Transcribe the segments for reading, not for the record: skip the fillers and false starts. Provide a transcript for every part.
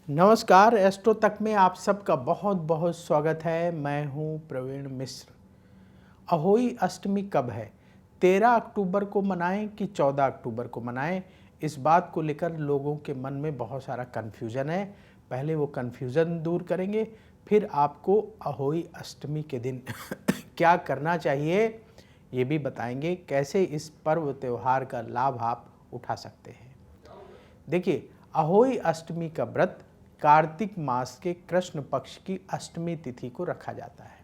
नमस्कार, एस्ट्रो तक में आप सबका बहुत बहुत स्वागत है। मैं हूं प्रवीण मिश्र। अहोई अष्टमी कब है? 13 अक्टूबर को मनाएं कि 14 अक्टूबर को मनाएं? इस बात को लेकर लोगों के मन में बहुत सारा कन्फ्यूज़न है। पहले वो कन्फ्यूज़न दूर करेंगे, फिर आपको अहोई अष्टमी के दिन क्या करना चाहिए ये भी बताएंगे। कैसे इस पर्व त्यौहार का लाभ आप उठा सकते हैं। देखिए, अहोई अष्टमी का व्रत कार्तिक मास के कृष्ण पक्ष की अष्टमी तिथि को रखा जाता है।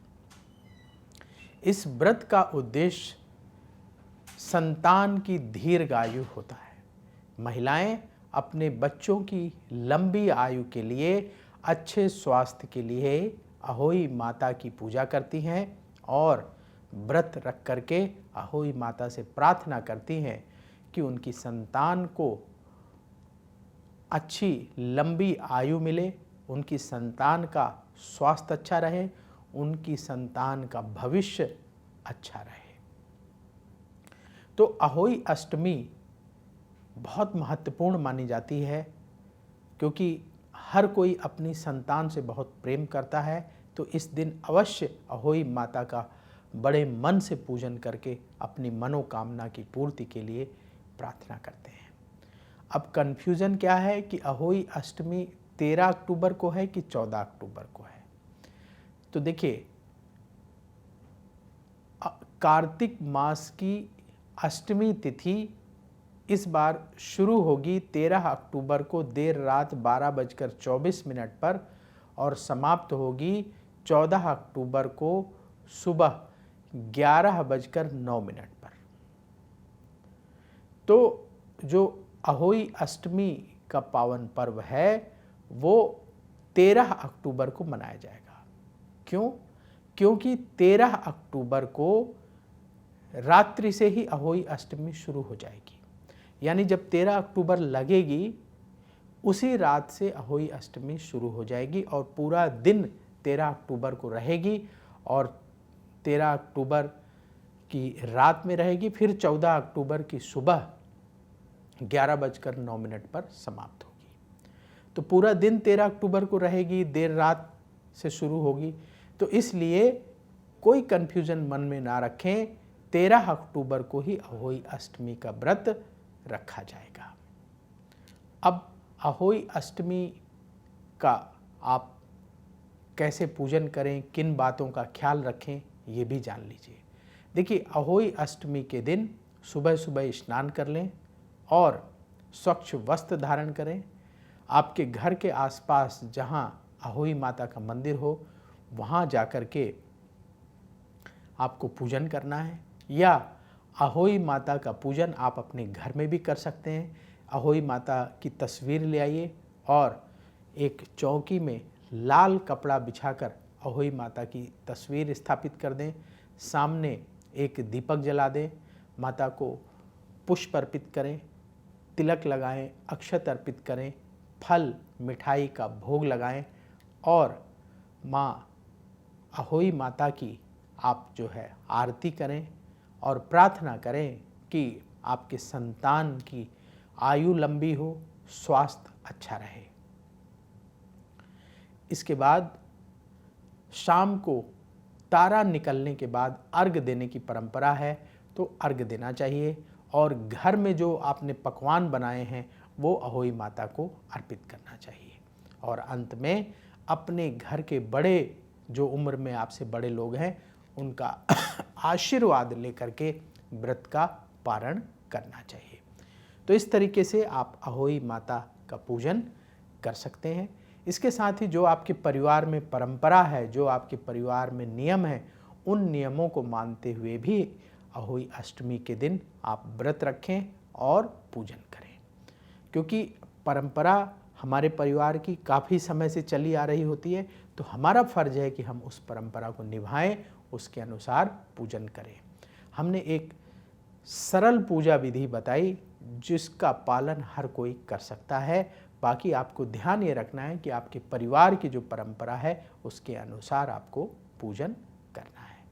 इस व्रत का उद्देश्य संतान की दीर्घायु होता है। महिलाएं अपने बच्चों की लंबी आयु के लिए, अच्छे स्वास्थ्य के लिए अहोई माता की पूजा करती हैं और व्रत रख करके अहोई माता से प्रार्थना करती हैं कि उनकी संतान को अच्छी लंबी आयु मिले, उनकी संतान का स्वास्थ्य अच्छा रहे, उनकी संतान का भविष्य अच्छा रहे। तो अहोई अष्टमी बहुत महत्वपूर्ण मानी जाती है क्योंकि हर कोई अपनी संतान से बहुत प्रेम करता है। तो इस दिन अवश्य अहोई माता का बड़े मन से पूजन करके अपनी मनोकामना की पूर्ति के लिए प्रार्थना करते हैं। अब कन्फ्यूज़न क्या है कि अहोई अष्टमी 13 अक्टूबर को है कि 14 अक्टूबर को है। तो देखिए, कार्तिक मास की अष्टमी तिथि इस बार शुरू होगी 13 अक्टूबर को देर रात 12:24 पर और समाप्त होगी 14 अक्टूबर को सुबह 11:09 पर। तो जो अहोई अष्टमी का पावन पर्व है वो 13 अक्टूबर को मनाया जाएगा। क्यों? क्योंकि 13 अक्टूबर को रात्रि से ही अहोई अष्टमी शुरू हो जाएगी। यानी जब 13 अक्टूबर लगेगी उसी रात से अहोई अष्टमी शुरू हो जाएगी और पूरा दिन 13 अक्टूबर को रहेगी और 13 अक्टूबर की रात में रहेगी, फिर 14 अक्टूबर की सुबह 11:09 पर समाप्त होगी। तो पूरा दिन 13 अक्टूबर को रहेगी, देर रात से शुरू होगी। तो इसलिए कोई कन्फ्यूजन मन में ना रखें, 13 अक्टूबर को ही अहोई अष्टमी का व्रत रखा जाएगा। अब अहोई अष्टमी का आप कैसे पूजन करें, किन बातों का ख्याल रखें, ये भी जान लीजिए। देखिए, अहोई अष्टमी के दिन सुबह सुबह स्नान कर लें और स्वच्छ वस्त्र धारण करें। आपके घर के आसपास जहाँ अहोई माता का मंदिर हो वहाँ जाकर के आपको पूजन करना है, या अहोई माता का पूजन आप अपने घर में भी कर सकते हैं। अहोई माता की तस्वीर ले आइए और एक चौकी में लाल कपड़ा बिछाकर अहोई माता की तस्वीर स्थापित कर दें। सामने एक दीपक जला दें, माता को पुष्प अर्पित करें, तिलक लगाएं, अक्षत अर्पित करें, फल मिठाई का भोग लगाएं और माँ अहोई माता की आप जो है आरती करें और प्रार्थना करें कि आपके संतान की आयु लंबी हो, स्वास्थ्य अच्छा रहे। इसके बाद शाम को तारा निकलने के बाद अर्घ देने की परंपरा है, तो अर्घ देना चाहिए और घर में जो आपने पकवान बनाए हैं वो अहोई माता को अर्पित करना चाहिए। और अंत में अपने घर के बड़े, जो उम्र में आपसे बड़े लोग हैं, उनका आशीर्वाद लेकर के व्रत का पारण करना चाहिए। तो इस तरीके से आप अहोई माता का पूजन कर सकते हैं। इसके साथ ही जो आपके परिवार में परंपरा है, जो आपके परिवार में नियम है, उन नियमों को मानते हुए भी अहोई अष्टमी के दिन आप व्रत रखें और पूजन करें। क्योंकि परंपरा हमारे परिवार की काफ़ी समय से चली आ रही होती है, तो हमारा फर्ज है कि हम उस परंपरा को निभाएं, उसके अनुसार पूजन करें। हमने एक सरल पूजा विधि बताई जिसका पालन हर कोई कर सकता है। बाकी आपको ध्यान ये रखना है कि आपके परिवार की जो परंपरा है उसके अनुसार आपको पूजन करना है।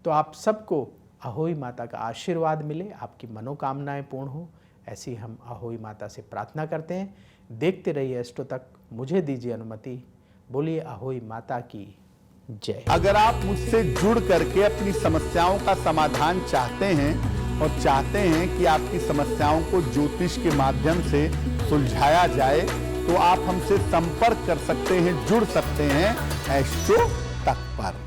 तो आप सबको अहोई माता का आशीर्वाद मिले, आपकी मनोकामनाएं पूर्ण हो, ऐसी हम अहोई माता से प्रार्थना करते हैं। देखते रहिए एस्ट्रो तक। मुझे दीजिए अनुमति। बोलिए अहोई माता की जय। अगर आप मुझसे जुड़ करके अपनी समस्याओं का समाधान चाहते हैं और चाहते हैं कि आपकी समस्याओं को ज्योतिष के माध्यम से सुलझाया जाए, तो आप हमसे संपर्क कर सकते हैं, जुड़ सकते हैं एस्ट्रो तक पर।